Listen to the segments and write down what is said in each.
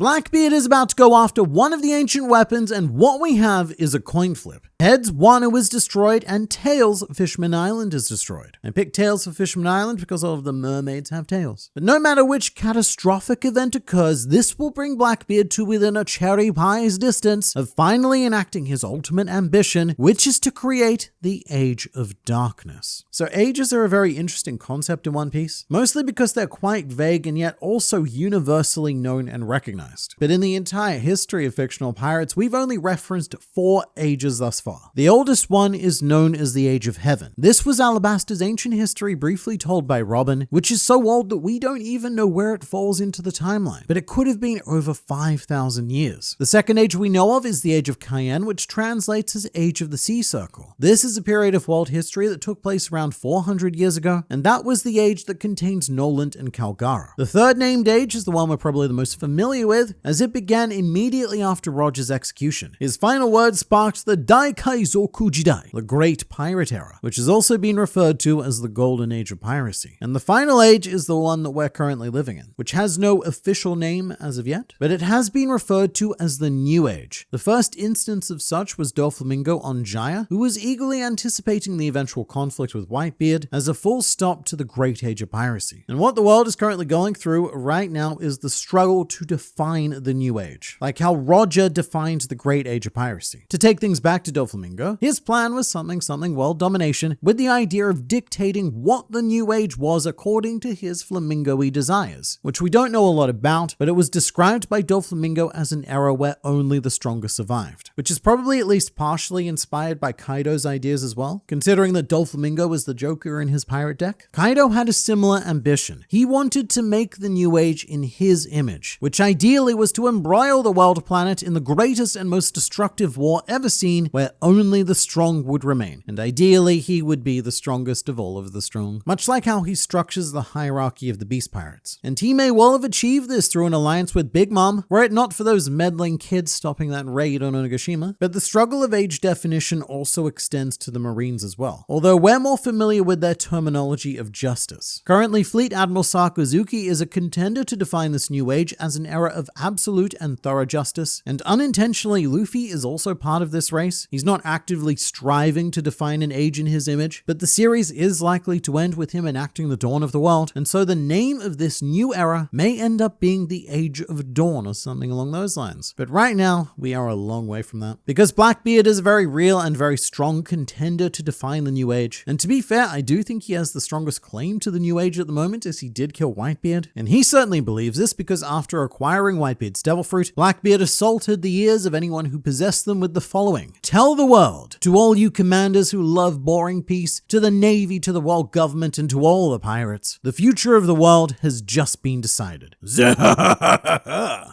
Blackbeard is about to go after one of the ancient weapons, and what we have is a coin flip. Heads, Wano is destroyed, and tails, Fishman Island is destroyed. I picked tails for Fishman Island because all of the mermaids have tails. But no matter which catastrophic event occurs, this will bring Blackbeard to within a cherry pie's distance of finally enacting his ultimate ambition, which is to create the Age of Darkness. So ages are a very interesting concept in One Piece, mostly because they're quite vague and yet also universally known and recognized. But in the entire history of fictional pirates, we've only referenced 4 ages thus far. The oldest one is known as the Age of Heaven. This was Alabaster's ancient history briefly told by Robin, which is so old that we don't even know where it falls into the timeline, but it could have been over 5,000 years. The second age we know of is the Age of Cayenne, which translates as Age of the Sea Circle. This is a period of world history that took place around 400 years ago, and that was the age that contains Nolant and Calgara. The third named age is the one we're probably the most familiar with, as it began immediately after Roger's execution. His final words sparked the Daikaizoku Jidai, the Great Pirate Era, which has also been referred to as the Golden Age of Piracy. And the final age is the one that we're currently living in, which has no official name as of yet, but it has been referred to as the New Age. The first instance of such was Doflamingo on Jaya, who was eagerly anticipating the eventual conflict with Whitebeard as a full stop to the Great Age of Piracy. And what the world is currently going through right now is the struggle to define the New Age, like how Roger defined the Great Age of Piracy. To take things back to Doflamingo, his plan was something world domination, with the idea of dictating what the New Age was according to his flamingo-y desires, which we don't know a lot about, but it was described by Doflamingo as an era where only the strongest survived, which is probably at least partially inspired by Kaido's ideas as well, considering that Doflamingo was the Joker in his pirate deck. Kaido had a similar ambition. He wanted to make the New Age in his image, which ideally was to embroil the world planet in the greatest and most destructive war ever seen, where only the strong would remain, and ideally he would be the strongest of all of the strong, much like how he structures the hierarchy of the Beast Pirates. And he may well have achieved this through an alliance with Big Mom, were it not for those meddling kids stopping that raid on Onigashima. But the struggle of age definition also extends to the Marines as well, although we're more familiar with their terminology of justice. Currently, Fleet Admiral Sakazuki is a contender to define this new age as an era of absolute and thorough justice, and unintentionally Luffy is also part of this race. He's not actively striving to define an age in his image, but the series is likely to end with him enacting the dawn of the world, and so the name of this new era may end up being the Age of Dawn or something along those lines. But right now, we are a long way from that, because Blackbeard is a very real and very strong contender to define the new age. And to be fair, I do think he has the strongest claim to the new age at the moment, as he did kill Whitebeard, and he certainly believes this because after acquiring Whitebeard's devil fruit, Blackbeard assaulted the ears of anyone who possessed them with the following: "Tell the world, to all you commanders who love boring peace, to the Navy, to the world government, and to all the pirates, the future of the world has just been decided."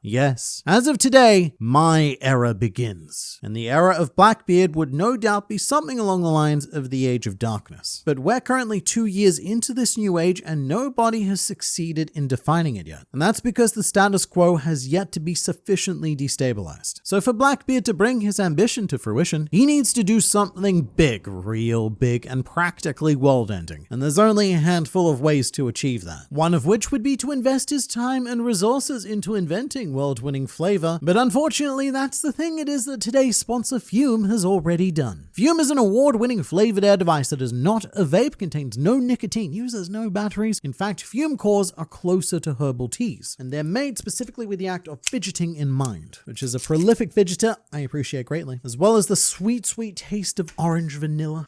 Yes, as of today, my era begins. And the era of Blackbeard would no doubt be something along the lines of the Age of Darkness. But we're currently 2 years into this new age and nobody has succeeded in defining it yet. And that's because the status quo has yet to be sufficiently destabilized. So for Blackbeard to bring his ambition to fruition, he needs to do something big, real big, and practically world-ending. And there's only a handful of ways to achieve that. One of which would be to invest his time and resources into inventing world-winning flavor. But unfortunately, that's the thing, it is that today's sponsor Fume has already done. Fume is an award-winning flavored air device that is not a vape, contains no nicotine, uses no batteries. In fact, Fume cores are closer to herbal teas, and they're made specifically with the act of fidgeting in mind, which is a prolific fidgeter I appreciate greatly, as well as the sweet, sweet taste of orange vanilla.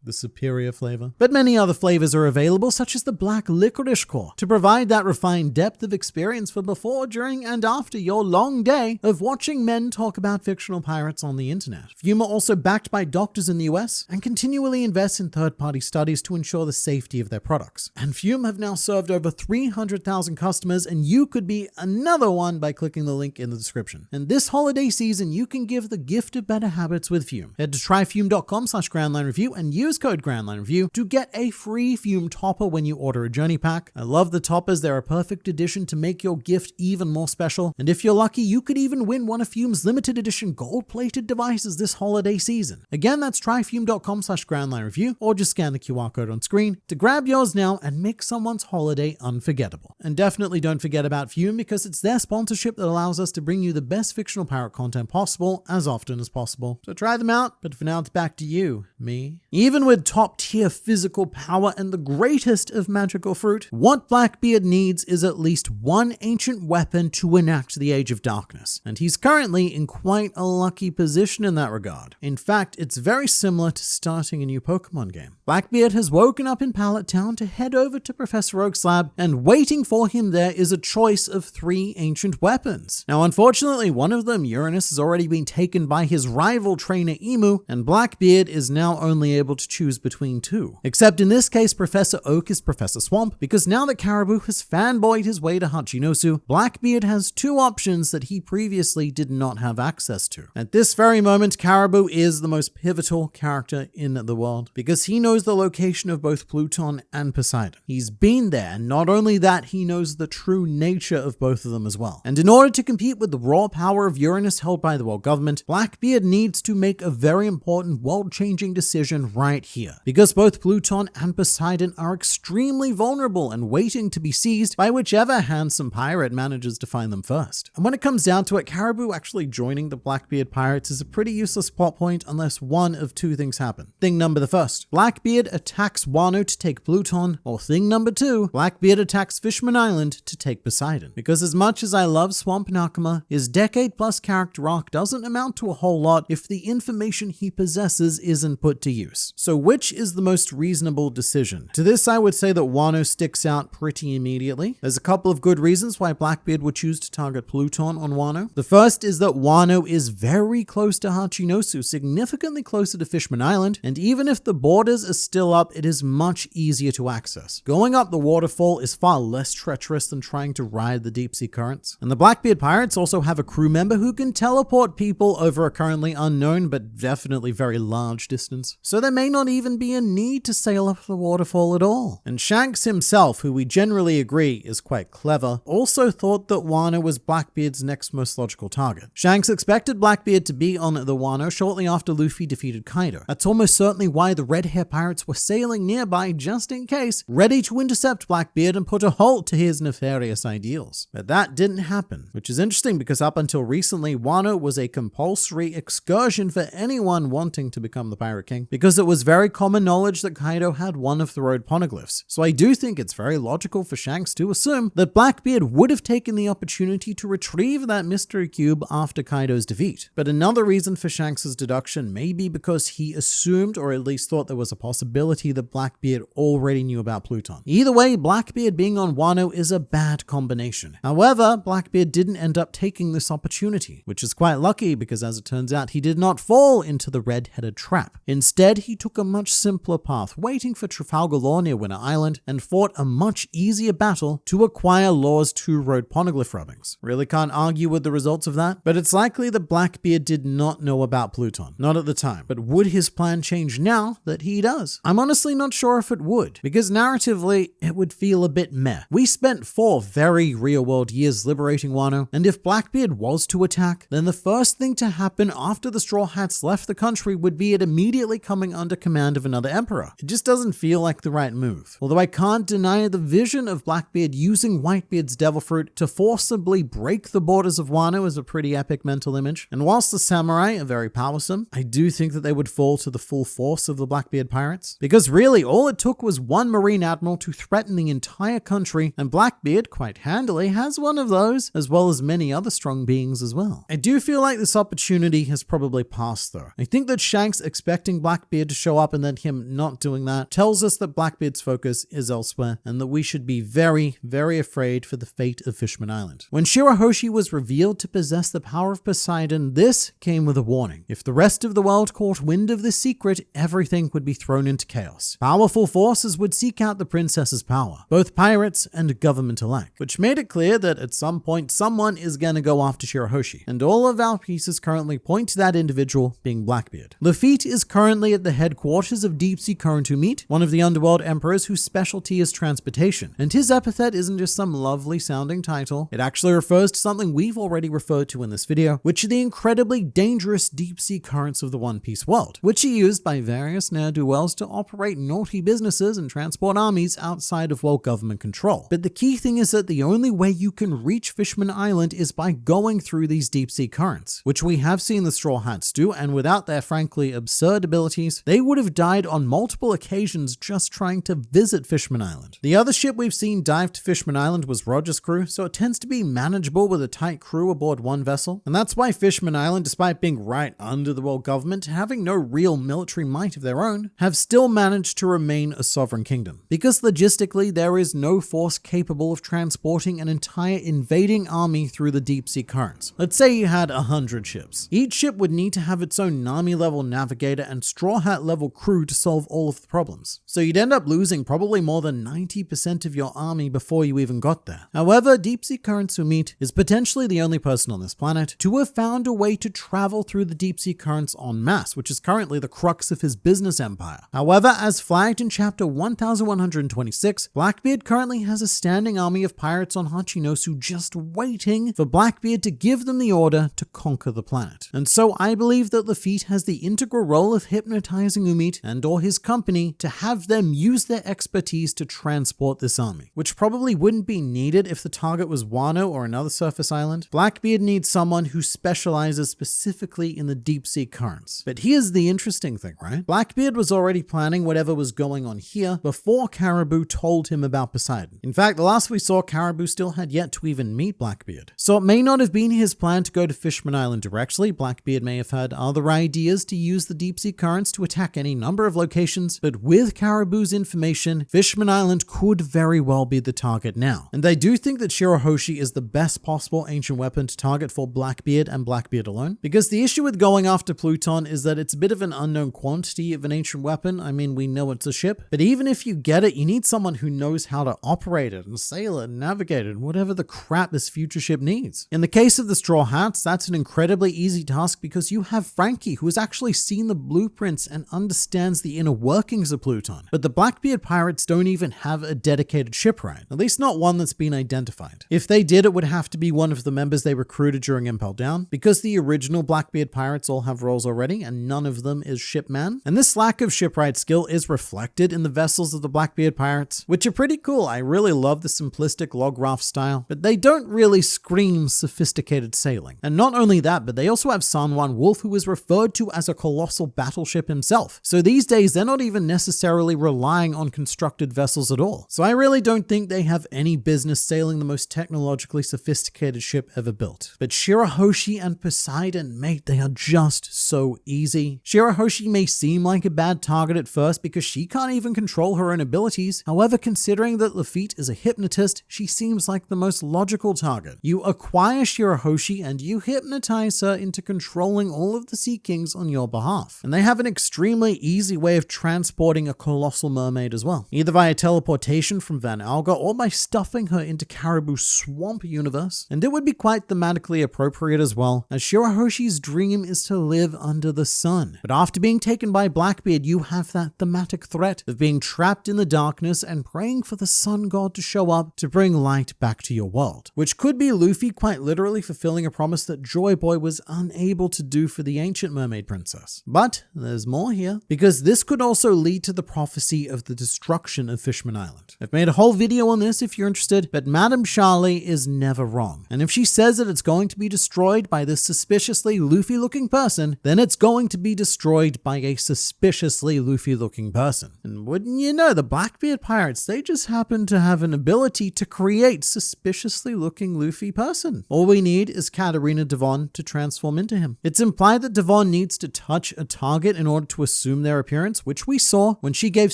The superior flavor. But many other flavors are available, such as the black licorice core, to provide that refined depth of experience for before, during, and after your long day of watching men talk about fictional pirates on the internet. Fume are also backed by doctors in the US and continually invest in third-party studies to ensure the safety of their products. And Fume have now served over 300,000 customers, and you could be another one by clicking the link in the description. And this holiday season, you can give the gift of better habits with Fume. Head to tryfume.com/groundline Review and use code GrandLine Review to get a free Fume topper when you order a journey pack. I love the toppers. They're a perfect addition to make your gift even more special. And if you're lucky, you could even win one of Fume's limited edition gold-plated devices this holiday season. Again, that's tryfume.com/GrandLine Review or just scan the QR code on screen to grab yours now and make someone's holiday unforgettable. And definitely don't forget about Fume because it's their sponsorship that allows us to bring you the best fictional pirate content possible as often as possible. So try them out, but for now it's back to you, me. Even with top tier physical power and the greatest of magical fruit, what Blackbeard needs is at least one ancient weapon to enact the Age of Darkness, and he's currently in quite a lucky position in that regard. In fact, it's very similar to starting a new Pokemon game. Blackbeard has woken up in Pallet Town to head over to Professor Oak's lab, and waiting for him there is a choice of 3 ancient weapons. Now, unfortunately, one of them, Uranus, has already been taken by his rival trainer Emu, and Blackbeard is now only able to choose between 2. Except in this case, Professor Oak is Professor Swamp, because now that Caribou has fanboyed his way to Hachinosu, Blackbeard has 2 options that he previously did not have access to. At this very moment, Caribou is the most pivotal character in the world, because he knows the location of both Pluton and Poseidon. He's been there, and not only that, he knows the true nature of both of them as well. And in order to compete with the raw power of Uranus held by the world government, Blackbeard needs to make a very important world-changing decision right here, because both Pluton and Poseidon are extremely vulnerable and waiting to be seized by whichever handsome pirate manages to find them first. And when it comes down to it, Caribou actually joining the Blackbeard pirates is a pretty useless plot point unless one of 2 things happen. Thing number the first, Blackbeard attacks Wano to take Pluton, or thing number 2, Blackbeard attacks Fishman Island to take Poseidon. Because as much as I love Swamp Nakama, his decade-plus character arc doesn't amount to a whole lot if the information he possesses isn't put to use. So which is the most reasonable decision? To this, I would say that Wano sticks out pretty immediately. There's a couple of good reasons why Blackbeard would choose to target Pluton on Wano. The first is that Wano is very close to Hachinosu, significantly closer to Fishman Island, and even if the borders are still up, it is much easier to access. Going up the waterfall is far less treacherous than trying to ride the deep sea currents. And the Blackbeard pirates also have a crew member who can teleport people over a currently unknown but definitely very large distance. So there may not even be a need to sail up the waterfall at all. And Shanks himself, who we generally agree is quite clever, also thought that Wano was Blackbeard's next most logical target. Shanks expected Blackbeard to be on the Wano shortly after Luffy defeated Kaido. That's almost certainly why the Red Hair pirates were sailing nearby just in case, ready to intercept Blackbeard and put a halt to his nefarious ideals. But that didn't happen, which is interesting because up until recently, Wano was a compulsory excursion for anyone wanting to become the Pirate King, because it was very common knowledge that Kaido had one of the road poneglyphs. So I do think it's very logical for Shanks to assume that Blackbeard would have taken the opportunity to retrieve that mystery cube after Kaido's defeat. But another reason for Shanks' deduction may be because he assumed, or at least thought there was a possibility, that Blackbeard already knew about Pluton. Either way, Blackbeard being on Wano is a bad combination. However, Blackbeard didn't end up taking this opportunity, which is quite lucky because as it turns out, he did not fall into the red-headed trap. Instead, he took a much simpler path, waiting for Trafalgar Law near Winter Island, and fought a much easier battle to acquire Law's 2 road poneglyph rubbings. Really can't argue with the results of that, but it's likely that Blackbeard did not know about Pluton. Not at the time. But would his plan change now that he does? I'm honestly not sure if it would, because narratively, it would feel a bit meh. We spent 4 very real-world years liberating Wano, and if Blackbeard was to attack, then the first thing to happen after the Straw Hats left the country would be it immediately coming under command of another emperor. It just doesn't feel like the right move. Although I can't deny the vision of Blackbeard using Whitebeard's Devil Fruit to forcibly break the borders of Wano is a pretty epic mental image. And whilst the samurai are very powersome, I do think that they would fall to the full force of the Blackbeard pirates. Because really, all it took was one Marine Admiral to threaten the entire country, and Blackbeard, quite handily, has one of those, as well as many other strong beings as well. I do feel like this opportunity has probably passed though. I think that Shanks expecting Blackbeard to show up and then him not doing that tells us that Blackbeard's focus is elsewhere, and that we should be very, very afraid for the fate of Fishman Island. When Shirahoshi was revealed to possess the power of Poseidon, this came with a warning. If the rest of the world caught wind of this secret, everything would be thrown into chaos. Powerful forces would seek out the princess's power, both pirates and government alike, which made it clear that at some point someone is gonna go after Shirahoshi, and all of our pieces currently point to that individual being Blackbeard. Lafitte is currently currently at the headquarters of Deep-Sea Current who meet, one of the underworld emperors whose specialty is transportation. And his epithet isn't just some lovely sounding title, it actually refers to something we've already referred to in this video, which are the incredibly dangerous deep-sea currents of the One Piece world, which are used by various ne'er-do-wells to operate naughty businesses and transport armies outside of world government control. But the key thing is that the only way you can reach Fishman Island is by going through these deep-sea currents, which we have seen the Straw Hats do, and without their frankly absurd abilities, they would have died on multiple occasions just trying to visit Fishman Island. The other ship we've seen dive to Fishman Island was Roger's crew, so it tends to be manageable with a tight crew aboard one vessel, and that's why Fishman Island, despite being right under the world government, having no real military might of their own, have still managed to remain a sovereign kingdom. Because logistically, there is no force capable of transporting an entire invading army through the deep-sea currents. Let's say you had 100 ships. Each ship would need to have its own Nami-level navigator and Straw Hat-level crew to solve all of the problems. So you'd end up losing probably more than 90% of your army before you even got there. However, Deep-Sea Current Sumit is potentially the only person on this planet to have found a way to travel through the deep-sea currents en masse, which is currently the crux of his business empire. However, as flagged in chapter 1126, Blackbeard currently has a standing army of pirates on Hachinosu just waiting for Blackbeard to give them the order to conquer the planet. And so I believe that Lafitte has the integral role of hypnotizing Umit and or his company to have them use their expertise to transport this army, which probably wouldn't be needed if the target was Wano or another surface island. Blackbeard needs someone who specializes specifically in the deep sea currents. But here's the interesting thing, right? Blackbeard was already planning whatever was going on here before Caribou told him about Poseidon. In fact, the last we saw, Caribou still had yet to even meet Blackbeard. So it may not have been his plan to go to Fishman Island directly. Blackbeard may have had other ideas to use the deep sea currents to attack any number of locations, but with Caribou's information, Fishman Island could very well be the target now. And I do think that Shirahoshi is the best possible ancient weapon to target for Blackbeard and Blackbeard alone, because the issue with going after Pluton is that it's a bit of an unknown quantity of an ancient weapon. I mean, we know it's a ship, but even if you get it, you need someone who knows how to operate it and sail it and navigate it and whatever the crap this future ship needs. In the case of the Straw Hats, that's an incredibly easy task because you have Frankie, who has actually seen the blueprints and understands the inner workings of Pluton. But the Blackbeard pirates don't even have a dedicated shipwright, at least not one that's been identified. If they did, it would have to be one of the members they recruited during Impel Down, because the original Blackbeard pirates all have roles already and none of them is shipman. And this lack of shipwright skill is reflected in the vessels of the Blackbeard pirates, which are pretty cool. I really love the simplistic log raft style, but they don't really scream sophisticated sailing. And not only that, but they also have San Juan Wolf, who is referred to as a colossal battleship himself. So these days, they're not even necessarily relying on constructed vessels at all. So I really don't think they have any business sailing the most technologically sophisticated ship ever built. But Shirahoshi and Poseidon, mate, they are just so easy. Shirahoshi may seem like a bad target at first because she can't even control her own abilities. However, considering that Lafitte is a hypnotist, she seems like the most logical target. You acquire Shirahoshi and you hypnotize her into controlling all of the Sea Kings on your behalf. And they have an extremely easy way of transporting a colossal mermaid as well, either via teleportation from Van Alga or by stuffing her into Caribou's swamp universe. And it would be quite thematically appropriate as well, as Shirahoshi's dream is to live under the sun. But after being taken by Blackbeard, you have that thematic threat of being trapped in the darkness and praying for the sun god to show up to bring light back to your world, which could be Luffy quite literally fulfilling a promise that Joy Boy was unable to do for the ancient mermaid princess. But there's more here, because this could also lead to the prophecy of the destruction of Fishman Island. I've made a whole video on this if you're interested, but Madame Charlie is never wrong. And if she says that it's going to be destroyed by this suspiciously Luffy-looking person, then it's going to be destroyed by a suspiciously Luffy-looking person. And wouldn't you know, the Blackbeard pirates, they just happen to have an ability to create suspiciously looking Luffy person. All we need is Katarina Devon to transform into him. It's implied that Devon needs to touch a target in order to assume their appearance, which we saw when she gave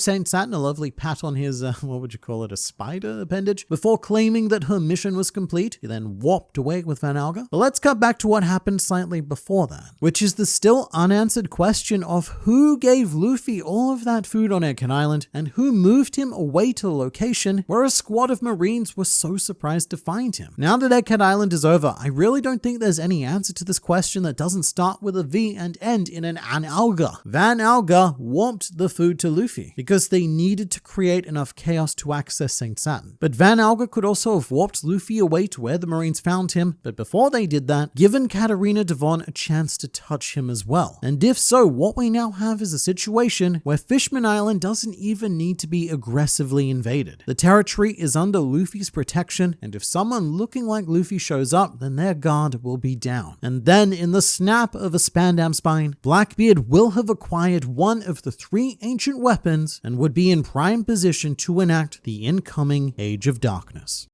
Saint Saturn a lovely pat on his, what would you call it, a spider appendage, before claiming that her mission was complete. He then warped away with Van Alga. But let's cut back to what happened slightly before that, which is the still unanswered question of who gave Luffy all of that food on Airken Island and who moved him away to the location where a squad of Marines were so surprised to find him. Now that Airken Island is over, I really don't think there's any answer to this question that doesn't start with a V and end in an Alga. Alga. Van Alga warped the food to Luffy because they needed to create enough chaos to access St. Saturn. But Van Alga could also have warped Luffy away to where the Marines found him, but before they did that, given Katarina Devon a chance to touch him as well. And if so, what we now have is a situation where Fishman Island doesn't even need to be aggressively invaded. The territory is under Luffy's protection, and if someone looking like Luffy shows up, then their guard will be down. And then, in the snap of a Spandam spine, Blackbeard will have acquired one of the 3 ancient weapons and would be in prime position to enact the incoming Age of Darkness.